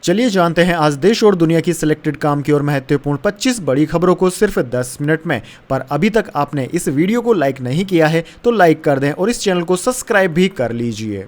चलिए जानते हैं आज देश और दुनिया की सिलेक्टेड काम की और महत्वपूर्ण 25 बड़ी खबरों को सिर्फ 10 मिनट में। पर अभी तक आपने इस वीडियो को लाइक नहीं किया है तो लाइक कर दें और इस चैनल को सब्सक्राइब भी कर लीजिए।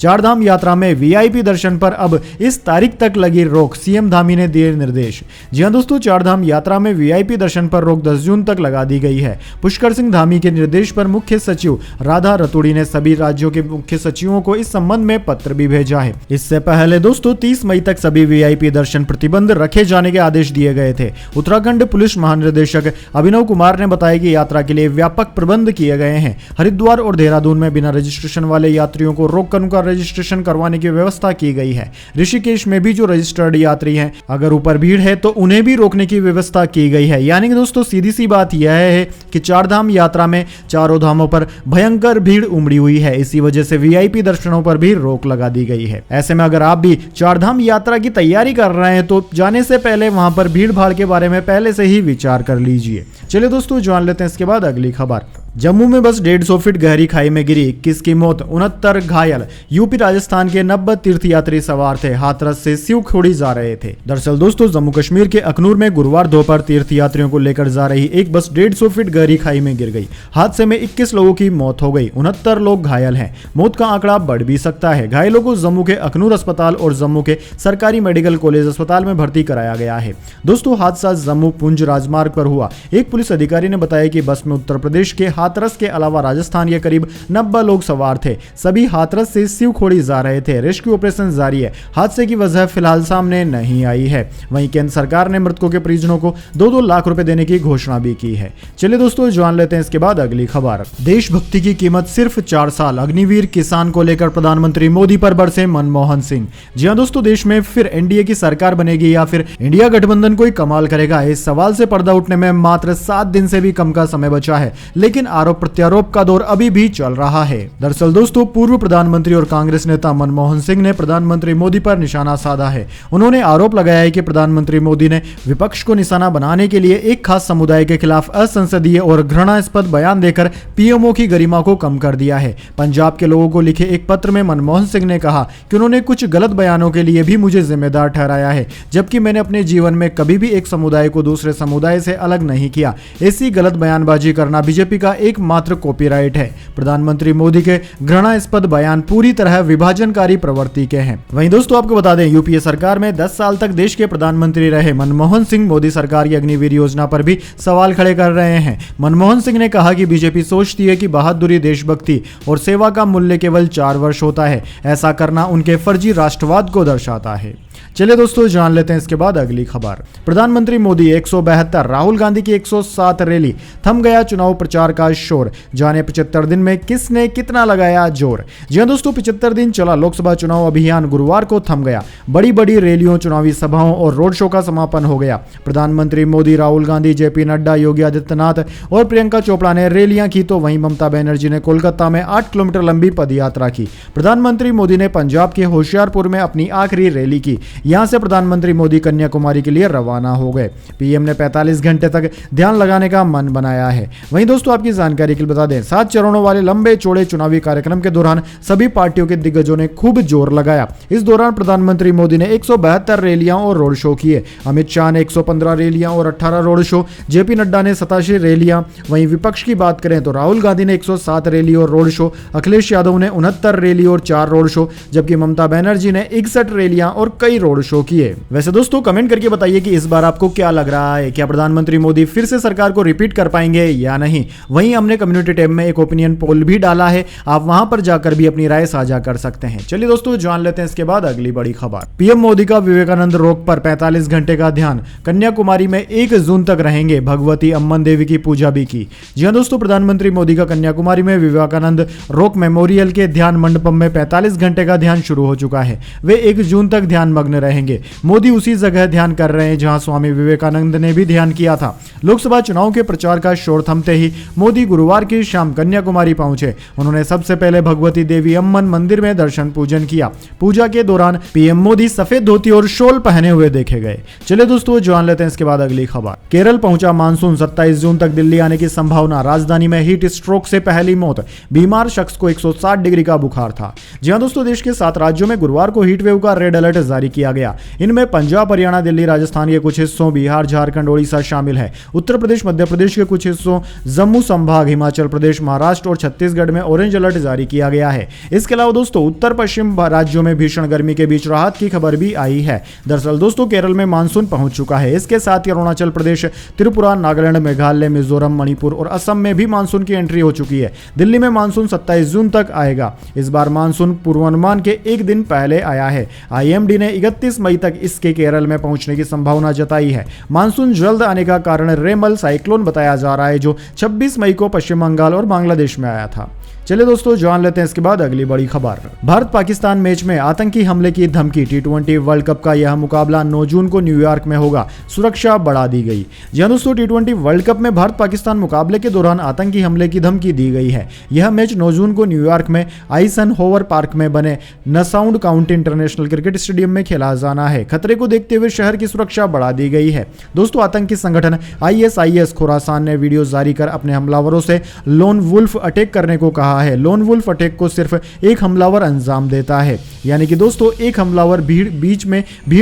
चारधाम यात्रा में वीआईपी दर्शन पर अब इस तारीख तक लगी रोक, सीएम धामी ने दिए निर्देश। जी हां दोस्तों, चारधाम यात्रा में वीआईपी दर्शन पर रोक 10 जून तक लगा दी गई है। पुष्कर सिंह धामी के निर्देश पर मुख्य सचिव राधा रतूड़ी ने सभी राज्यों के मुख्य सचिवों को इस संबंध में पत्र भी भेजा है। इससे पहले दोस्तों 30 मई तक सभी वीआईपी दर्शन प्रतिबंध रखे जाने के आदेश दिए गए थे। उत्तराखंड पुलिस महानिदेशक अभिनव कुमार ने बताया कि यात्रा के लिए व्यापक प्रबंध किए गए हैं। हरिद्वार और देहरादून में बिना रजिस्ट्रेशन वाले यात्रियों को रोककर उनका रजिस्ट्रेशन करवाने की व्यवस्था की गई है। ऋषिकेश में भी जो रजिस्टर्ड यात्री हैं, अगर ऊपर भीड़ है तो उन्हें भी रोकने की व्यवस्था की गई है। यानी कि दोस्तों सीधी सी बात यह है कि चारधाम यात्रा में चारों धामों पर भयंकर भीड़ उमड़ी हुई है। इसी वजह से वीआईपी दर्शनों पर भी रोक लगा दी गई है। ऐसे में अगर आप भी चारधाम यात्रा की तैयारी कर रहे हैं तो जाने से पहले वहां पर भीड़ भाड़ के बारे में पहले से ही विचार कर लीजिए। चलिए दोस्तों जान लेते हैं इसके बाद अगली खबर। जम्मू में बस 150 फीट गहरी खाई में गिरी, 21 की मौत, 69 घायल। यूपी राजस्थान के 90 तीर्थयात्री सवार थे, हाथरस से शिवखोड़ी जा रहे थे। दरअसल दोस्तों जम्मू कश्मीर के अखनूर में गुरुवार दोपहर तीर्थयात्रियों को लेकर जा रही एक बस 150 फीट गहरी खाई में गिर गई। हादसे में 21 लोगों की मौत हो गई, 69 लोग घायल हैं। मौत का आंकड़ा बढ़ भी सकता है। घायलों को जम्मू के अखनूर अस्पताल और जम्मू के सरकारी मेडिकल कॉलेज अस्पताल में भर्ती कराया गया है। दोस्तों हादसा जम्मू पुंछ राजमार्ग पर हुआ। एक पुलिस अधिकारी ने बताया कि बस में उत्तर प्रदेश के हाथरस के अलावा राजस्थान के करीब 90 लोग सवार थे। सभी हाथरस से शिवखोड़ी जा रहे थे। रेस्क्यू ऑपरेशन जारी है। हादसे की वजह फिलहाल सामने नहीं आई है। वहीं केंद्र सरकार ने मृतकों के परिजनों को 2-2 लाख रुपए देने की घोषणा भी की है। चलिए दोस्तों जान लेते हैं इसके बाद अगली खबर। देशभक्ति की कीमत सिर्फ 4 साल, अग्निवीर किसान को लेकर प्रधानमंत्री मोदी पर बरसे मनमोहन सिंह। जी हां दोस्तों, देश में फिर एनडीए की सरकार बनेगी या फिर इंडिया गठबंधन कोई कमाल करेगा? इस सवाल से पर्दा उठने में मात्र 7 दिन से भी कम का समय बचा है, लेकिन आरोप प्रत्यारोप का दौर अभी भी चल रहा है। दरअसल दोस्तों पूर्व प्रधानमंत्री और कांग्रेस नेता मनमोहन सिंह ने प्रधानमंत्री मोदी पर निशाना साधा है। उन्होंने आरोप लगाया है कि प्रधानमंत्री मोदी ने विपक्ष को निशाना बनाने के लिए एक खास समुदाय के खिलाफ असंसदीय और घृणास्पद बयान देकर पीएमओ की गरिमा को कम कर दिया है। पंजाब के लोगों को लिखे एक पत्र में मनमोहन सिंह ने कहा कि उन्होंने कुछ गलत बयानों के लिए भी मुझे जिम्मेदार ठहराया है, जबकि मैंने अपने जीवन में कभी भी एक समुदाय को दूसरे समुदाय से अलग नहीं किया। ऐसी गलत बयानबाजी करना बीजेपी का एकमात्र कॉपीराइट है। प्रधानमंत्री मोदी के घृणास्पद बयान पूरी तरह विभाजनकारी प्रवृत्ति के हैं। वहीं दोस्तों आपको बता दें, यूपीए सरकार में 10 साल तक देश के प्रधानमंत्री रहे मनमोहन सिंह मोदी सरकार की अग्निवीर योजना पर भी सवाल खड़े कर रहे हैं। मनमोहन सिंह ने कहा कि बीजेपी सोचती है कि बहादुरी, देशभक्ति और सेवा का मूल्य केवल 4 वर्ष होता है। ऐसा करना उनके फर्जी राष्ट्रवाद को दर्शाता है। चलिए दोस्तों जान लेते हैं इसके बाद अगली खबर। प्रधानमंत्री मोदी 172, राहुल गांधी की 107 रैली, थम गया चुनाव प्रचार का शोर। जाने 75 दिन में किसने कितना लगाया जोर। जी हां दोस्तों, 75 दिन चला लोकसभा चुनाव अभियान गुरुवार को थम गया। बड़ी बड़ी रैलियों, चुनावी सभाओं और रोड शो का समापन हो गया। प्रधानमंत्री मोदी, राहुल गांधी, जेपी नड्डा, योगी आदित्यनाथ और प्रियंका चोपड़ा ने रैलियां की तो वहीं ममता बनर्जी ने कोलकाता में 8 किलोमीटर लंबी पदयात्रा की। प्रधानमंत्री मोदी ने पंजाब के होशियारपुर में अपनी आखिरी रैली की। यहां से प्रधानमंत्री मोदी कन्याकुमारी के लिए रवाना हो गए। पीएम ने 45 घंटे तक ध्यान लगाने का मन बनाया है। वहीं दोस्तों आपकी जानकारी के लिए बता दें, 7 चरणों वाले लंबे चौड़े चुनावी कार्यक्रम के दौरान सभी पार्टियों के दिग्गजों ने खूब जोर लगाया। इस दौरान प्रधानमंत्री मोदी ने 172 रैलियां और रोड शो किए। अमित शाह ने 115 रैलियां और 18 रोड शो, जेपी नड्डा ने 87 रैलियां। वहीं विपक्ष की बात करें तो राहुल गांधी ने 107 रैली और रोड शो, अखिलेश यादव ने 69 रैली और 4 रोड शो, जबकि ममता बनर्जी ने 61 रैलियां और कई रोड शो किए। वैसे दोस्तों कमेंट करके बताइए कि इस बार आपको क्या लग रहा है, क्या प्रधानमंत्री मोदी फिर से सरकार को रिपीट कर पाएंगे या नहीं। वहीं हमने कम्युनिटी टैब में एक ओपिनियन पोल भी डाला है, आप वहां पर जाकर भी अपनी राय साझा कर सकते हैं। चलिए दोस्तों जान लेते हैं इसके बाद अगली बड़ी खबर। पीएम मोदी का विवेकानंद रोक पर 45 घंटे का ध्यान, कन्याकुमारी में 1 जून तक रहेंगे। भगवती अम्मन देवी की पूजा भी की। जी हां दोस्तों, प्रधानमंत्री मोदी का कन्याकुमारी में विवेकानंद रोक मेमोरियल के ध्यान मंडपम में 45 घंटे का ध्यान शुरू हो चुका है। वे 1 जून तक ध्यान मग्न रहेंगे। मोदी उसी जगह ध्यान कर रहे हैं जहां स्वामी विवेकानंद ने भी ध्यान किया था। लोकसभा चुनाव के प्रचार का शोर थमते ही मोदी मोदी गुरुवार की शाम कन्याकुमारी पहुंचे। उन्होंने सबसे पहले भगवती देवी अम्मन मंदिर में दर्शन पूजन किया। पूजा के दौरान पीएम मोदी सफेद धोती और शॉल पहने हुए देखे गए। चलिए दोस्तों जान लेते हैं इसके बाद अगली खबर। केरल पहुंचा मानसून, 27 जून तक दिल्ली आने की संभावना। राजधानी में हीट स्ट्रोक से पहली मौत, बीमार शख्स को 160 डिग्री का बुखार था। जी हां दोस्तों, देश के 7 राज्यों में गुरुवार को हीट वेव का रेड अलर्ट जारी किया गया। इनमें पंजाब, हरियाणा, दिल्ली, राजस्थान के कुछ हिस्सों, बिहार, झारखंड, ओडिशा शामिल है। उत्तर प्रदेश, मध्य प्रदेश के कुछ हिस्सों, जम्मू संभाग, हिमाचल प्रदेश, महाराष्ट्र और छत्तीसगढ़ में ऑरेंज अलर्ट जारी किया गया है। इसके अलावा दोस्तों उत्तर पश्चिम राज्यों में भीषण गर्मी के बीच राहत की खबर भी आई है। दरअसल दोस्तों केरल में मानसून पहुंच चुका है। इसके साथ ही अरुणाचल प्रदेश, त्रिपुरा, नागालैंड, मेघालय, मिजोरम, मणिपुर और असम में भी मानसून की एंट्री हो चुकी है। दिल्ली में मानसून 27 जून तक आएगा। इस बार मानसून पूर्वानुमान के एक दिन पहले आया है। आईएमडी ने 31 मई तक इसके केरल में पहुंचने की संभावना जताई है। मानसून जल्द आने का कारण रेमल साइक्लोन बताया जा रहा है, जो 26 मई को पश्चिम बंगाल और बांग्लादेश में आया था। चलिए दोस्तों जान लेते हैं इसके बाद अगली बड़ी खबर। भारत पाकिस्तान मैच में आतंकी हमले की धमकी। टी20 वर्ल्ड कप का यह मुकाबला 9 जून को न्यूयॉर्क में होगा। सुरक्षा बढ़ा दी गई। जी हां दोस्तों, टी20 वर्ल्ड कप में भारत पाकिस्तान मुकाबले के दौरान आतंकी हमले की धमकी दी गई है। यह मैच 9 जून को न्यूयॉर्क में आइजनहोवर पार्क में बने नसाउंड काउंटी इंटरनेशनल क्रिकेट स्टेडियम में खेला जाना है। खतरे को देखते हुए शहर की सुरक्षा बढ़ा दी गई है। दोस्तों आतंकी संगठन ISIS खुरासान ने वीडियो जारी कर अपने हमलावरों से लोन वुल्फ अटैक करने को कहा है। लोन वुल्फ अटैक को सिर्फ एक हमलावर अंजाम देता है, यानी कि दोस्तों एक हमलावर भीड़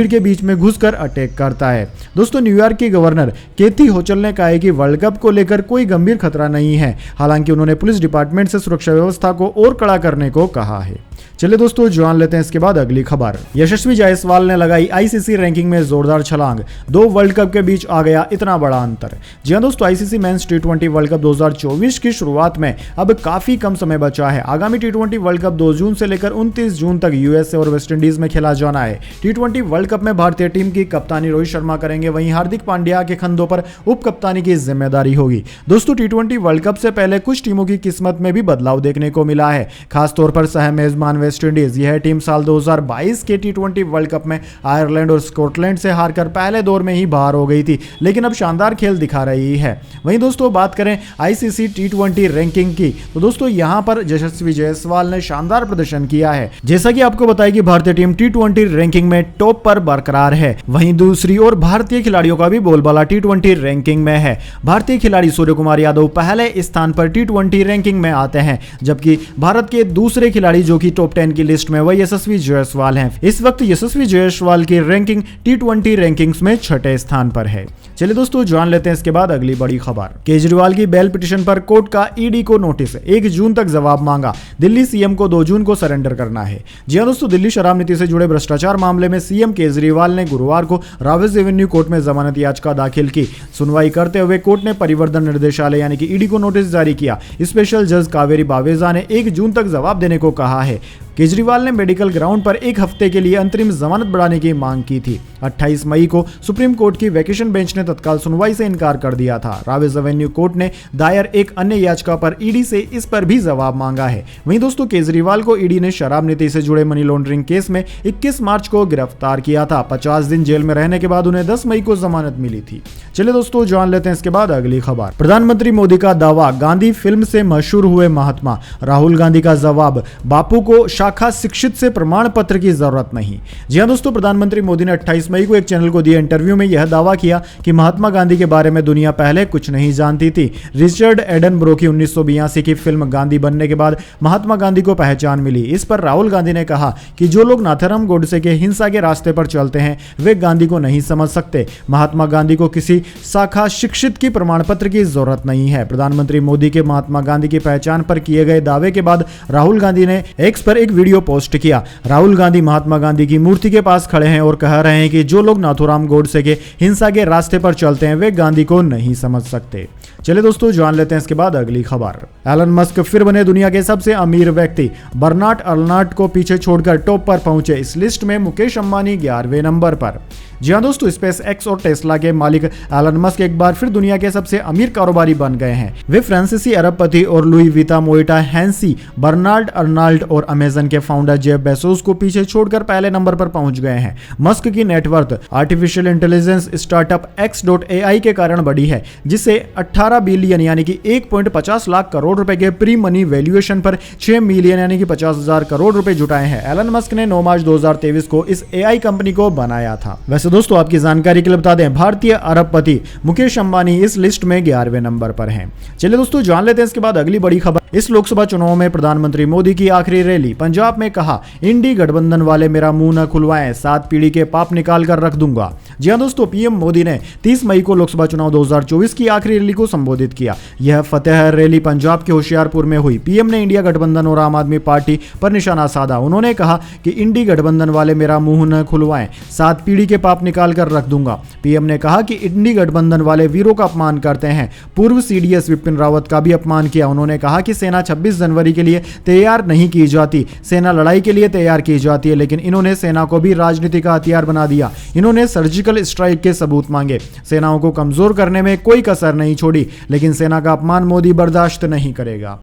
के बीच में घुसकर अटैक करता है। दोस्तों न्यूयॉर्क के गवर्नर केथी होचल ने कहा है कि वर्ल्ड कप को लेकर कोई गंभीर खतरा नहीं है। हालांकि उन्होंने पुलिस डिपार्टमेंट से सुरक्षा व्यवस्था को और कड़ा करने को कहा है। चलिए दोस्तों जान लेते हैं इसके बाद अगली खबर। यशस्वी जायसवाल ने लगाई ICC रैंकिंग में जोरदार छलांग। 2 वर्ल्ड कप के बीच आ गया इतना बड़ा अंतर। जी हां दोस्तों, ICC मेंस टी20 वर्ल्ड कप 2024 की शुरुआत में अब काफी कम समय बचा है। आगामी टी20 वर्ल्ड कप 2 जून से लेकर 29 जून तक USA और वेस्टइंडीज में खेला जाना है। टी20 वर्ल्ड कप में भारतीय टीम की कप्तानी रोहित शर्मा करेंगे। वहीं हार्दिक पांड्या के कंधों पर उप कप्तानी की जिम्मेदारी होगी। दोस्तों टी20 वर्ल्ड कप से पहले कुछ टीमों की किस्मत में भी बदलाव देखने को मिला है, खासतौर पर सह मेजबान वेस्टइंडीज। यह टीम साल 2022 के टी20 वर्ल्ड कप में आयरलैंड और स्कॉटलैंड से हारकर पहले दौर में ही बाहर हो गई थी, लेकिन अब शानदार खेल दिखा रही है। वहीं दोस्तों बात करें ICC टी20 रैंकिंग की, तो दोस्तों यहां पर यशस्वी जायसवाल ने शानदार प्रदर्शन किया है। जैसा कि आपको बताया कि भारतीय टीम टी20 रैंकिंग में टॉप पर बरकरार है। वहीं दूसरी ओर भारतीय खिलाड़ियों का भी बोलबाला टी20 रैंकिंग में है। भारतीय खिलाड़ी सूर्य कुमार यादव पहले स्थान पर टी20 रैंकिंग में आते हैं, जबकि भारत के दूसरे खिलाड़ी जो कि टॉप 10 की लिस्ट में वह यशस्वी जायसवाल हैं। इस वक्त यशस्वी जायसवाल की रैंकिंग टी20 रैंकिंग्स में 6ठे स्थान पर है। चलिए दोस्तों जान लेते हैं इसके बाद अगली बड़ी खबर। केजरीवाल की बेल पिटीशन पर कोर्ट का ईडी को नोटिस, 1 जून तक जवाब मांगा। दिल्ली सीएम को 2 जून को सरेंडर करना है। जी हां दोस्तों, दिल्ली शराब नीति से जुड़े भ्रष्टाचार मामले में सीएम केजरीवाल ने गुरुवार को रावेज एवेन्यू कोर्ट में जमानत याचिका दाखिल की। सुनवाई करते हुए कोर्ट ने परिवर्तन निर्देशालय यानी कि ईडी को नोटिस जारी किया। स्पेशल जज कावेरी बावेजा ने 1 जून तक जवाब देने को कहा है। केजरीवाल ने मेडिकल ग्राउंड पर 1 हफ्ते के लिए अंतरिम जमानत बढ़ाने की मांग की थी। 28 मई को सुप्रीम कोर्ट की वैकेशन बेंच ने तत्काल सुनवाई से इनकार कर दिया था। रावेज एवेन्यू कोर्ट ने दायर एक अन्य याचिका पर ईडी से इस पर भी जवाब मांगा है। वहीं दोस्तों केजरीवाल को ईडी ने शराब नीति से जुड़े मनी लॉन्ड्रिंग केस में 21 मार्च को गिरफ्तार किया था। 50 दिन जेल में रहने के बाद उन्हें 10 मई को जमानत मिली थी। चलिए दोस्तों जान लेते हैं इसके बाद अगली खबर। प्रधानमंत्री मोदी का दावा, गांधी फिल्म से मशहूर हुए महात्मा। राहुल गांधी का जवाब, बापू को शाखा शिक्षित से प्रमाण पत्र की जरूरत नहीं। जी हां दोस्तों, प्रधानमंत्री मोदी ने 28 मई को एक चैनल को दिए इंटरव्यू में यह दावा किया कि महात्मा गांधी के बारे में दुनिया पहले कुछ नहीं जानती थी। रिचर्ड एडनब्रो की 1982 की फिल्म गांधी बनने के बाद महात्मा गांधी को पहचान मिली। इस पर राहुल गांधी ने कहा कि जो लोग नाथूराम गोडसे के हिंसा के रास्ते पर चलते हैं वे गांधी को नहीं समझ सकते। महात्मा गांधी को किसी शाखा शिक्षित की प्रमाण पत्र की जरूरत नहीं है। प्रधानमंत्री मोदी के महात्मा गांधी की पहचान पर किए गए दावे के बाद राहुल गांधी ने एक्स पर एक वीडियो पोस्ट किया। राहुल गांधी महात्मा गांधी की मूर्ति के पास खड़े हैं और कह रहे हैं कि जो लोग नाथूराम गोडसे के हिंसा के रास्ते पर चलते हैं वे गांधी को नहीं समझ सकते। चलिए दोस्तों जान लेते हैं इसके बाद अगली खबर। एलन मस्क फिर बने दुनिया के सबसे अमीर व्यक्ति। बर्नार्ड अर्नॉल्ट को पीछे छोड़कर टॉप पर पहुंचे। इस लिस्ट में मुकेश अंबानी 11वें नंबर पर। जी हां दोस्तों, स्पेस एक्स और टेस्ला के मालिक एलन मस्क एक बार फिर दुनिया के सबसे अमीर कारोबारी बन गए हैं। वे फ्रांसीसी अरबपति और लुई विता मोइटा हैंसी, बर्नार्ड अर्नॉल्ट और अमेजन के फाउंडर जेफ बेजोस को पीछे छोड़कर पहले नंबर पर पहुंच गए हैं। मस्क की net worth artificial intelligence startup X.AI के कारण बढ़ी है, जिसे 18 18 बिलियन यानी कि 1.50 लाख करोड़ रुपए के प्री मनी वैल्यूएशन पर 6 मिलियन यानी कि 50,000 करोड़ रुपए जुटाए हैं। एलन मस्क ने 9 मार्च 2023 को इस एआई कंपनी को बनाया था। वैसे दोस्तों आपकी जानकारी के लिए बता दें, भारतीय अरबपति मुकेश अंबानी इस लिस्ट में 11वें नंबर पर हैं। चलिए दोस्तों जान लेते हैं इसके बाद अगली बड़ी खबर। इस लोकसभा चुनाव में प्रधानमंत्री मोदी की आखिरी रैली। पंजाब में कहा, इंडी गठबंधन वाले मेरा मुंह न खुलवाएं, 7 पीढ़ी के पाप निकाल कर रख दूंगा। जी हां दोस्तों, पीएम मोदी ने 30 मई को लोकसभा चुनाव 2024 की आखिरी रैली को संबोधित किया। यह फतेह रैली पंजाब के होशियारपुर में हुई। पीएम ने इंडिया गठबंधन और आम आदमी पार्टी पर निशाना साधा। उन्होंने कहा कि इंडी गठबंधन वाले मेरा मुंह न खुलवाएं, 7 पीढ़ी के पाप निकाल कर रख दूंगा। पीएम ने कहा कि इंडी गठबंधन वाले वीरों का अपमान करते हैं। पूर्व सीडीएस विपिन रावत का भी अपमान किया। उन्होंने कहा कि सेना 26 जनवरी के लिए तैयार नहीं की जाती, सेना लड़ाई के लिए तैयार की जाती है, लेकिन इन्होंने सेना को भी राजनीति का हथियार बना दिया। इन्होंने सर्जिकल स्ट्राइक के सबूत मांगे, सेनाओं को कमजोर करने में कोई कसर नहीं छोड़ी, लेकिन सेना का अपमान मोदी बर्दाश्त नहीं करेगा।